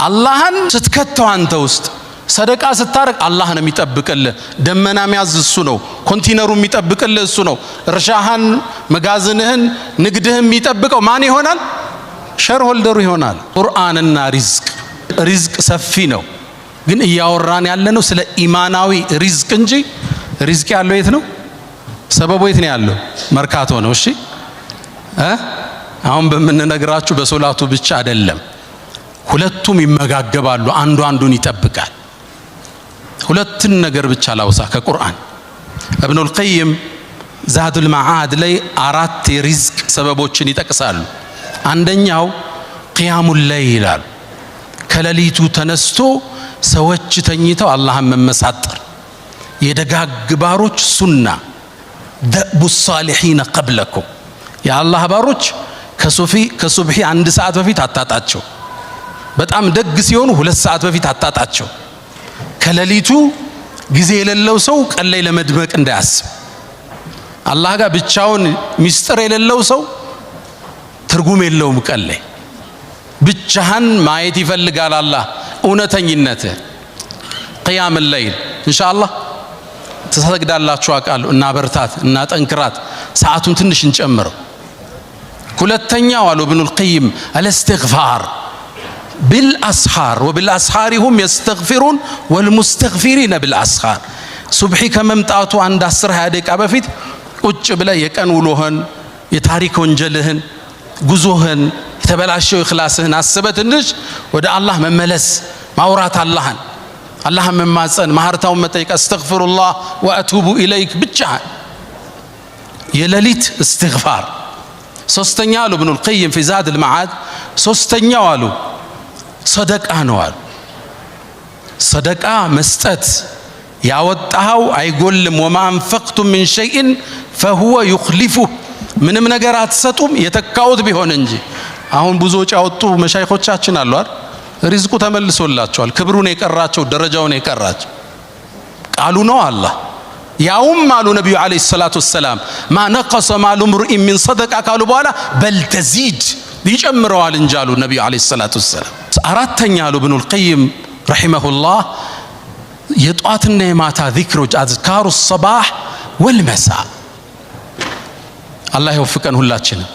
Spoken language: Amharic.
አላህን ስትከተው አንተ ውስጥ ሰደቃ ስታረግ አላህ ነው የሚጠብቅልህ። ደመና የሚያዝ እሱ ነው። ኮንቲነሩ የሚጠብቅልህ እሱ ነው። እርሻህን፣ መጋዘንህን፣ ንግድህን የሚጠብቀው ማን ይሆናል? ሼር ሆልደሩ ይሆናል። ቁርአንና ሪዝቅ ሰፊ ነው። ግን እያወራን ያለነው ስለ ኢማናዊ ሪዝቅ እንጂ ሪዝቅ ያለው የት ነው? ሰበቡ የት ነው ያለው? መርካቶ ነው። እሺ አሁን በመነግራችሁ በሶላቱ ብቻ አይደለም። ሁለቱም ይመጋገባሉ። አንዱ አንዱን ይጠብቃል። ሁለትን ነገር ብቻ ላውሳ ከቁርአን ኢብኑል ቀይም ዛዱል መዓድ ላይ 4 የሪዝቅ ሰበቦችን ይጠቅሳሉ። አንደኛው ቂያሙል ለይል ይላል። ከሌሊቱ ተነስቶ ሰዎች ተኝተው አላህን መመሳጠር የደጋግ ባሮች ሱና ደቡ ሷሊሒን ቀብለኩም የአላህ ባሮች ከሱብሒ 1 ሰዓት በፊት አታጣቸው። በጣም ደግ ሲሆኑ 2 ሰዓት በፊት አታጣቸው። ከሌሊቱ ጊዜ የሌለው ሰው ቀን ላይ ለመድመቅ እንዳያስብ። አላህ ጋር ብቻውን ሚስጥር የሌለው ሰው ትርጉም የለውም። ቀን ላይ ብቻህን ማየት ይፈልጋል አላህ እውነተኝነትህ። ቂያም ለይል ኢንሻአላህ ተሰግዳላችሁ አውቃለሁ። እና በርታት እና ጠንክራት ሰዓቱን ትንሽ እንጨምረው። ሁለተኛው አሉ ኢብኑል ቀይም አልእስትግፋር بالأسحار وبالأسحار هم يستغفرون والمستغفرين بالأسحار ሱብሒ ከመምጣቱ አንድ 10-20 ደቂቃ በፊት ቁጭ ብለህ የቀን ውሎህን፣ የታሪክ ወንጀልህን፣ ጉዞህን፣ የተበላሸው ኢኽላስህን አስበህ ትንሽ ወደ አላህ መመለስ፣ ማውራት፣ አላህን መማፀን፣ ማህርታውን መጠየቅ፣ አስተግፊሩላህ ወአቱቡ ኢለይክ ብቻ የሌሊት እስትግፋር። ሶስተኛ አሉ ኢብኑል ቀይም ፊ ዛዱል መዓድ ሶስተኛው አሉ ሰደቃ ነው አሉ። ሰደቃ መስጠት ያወጣው አይጎልም። ወማ አንፈቅቱም ሚን ሸይእን ፈሁወ ዩኽሊፉህ ምንም ነገር አትሰጡም የተካውት ቢሆን እንጂ። አሁን ብዙ ወጪ ያወጡ መሻይኾቻችን አሉ አይደል? ሪዝቁ ተመልሶላቸዋል። ክብሩን የቀራቸው ደረጃውን የቀራቸው ቃሉ ነው አላህ። ያውም አሉ ነቢዩ ዓለይሂ ሰላቱ ወሰላም ማ ነቀሰ ማሉ ምርኢን ሚን ሰደቃ ካሉ በኋላ በል ተዚድ ይጨምረዋል እንጂ አሉ ነቢዩ ዓለይሂ ሰላቱ ወሰላም። አራተኛ አሉ ኢብኑል ቀይም ረሒመሁላህ የጧትና የማታ ዚክሮች አዝካሩ ሰባህ ወልመሳ። አላህ ይወፍቀን ሁላችንም።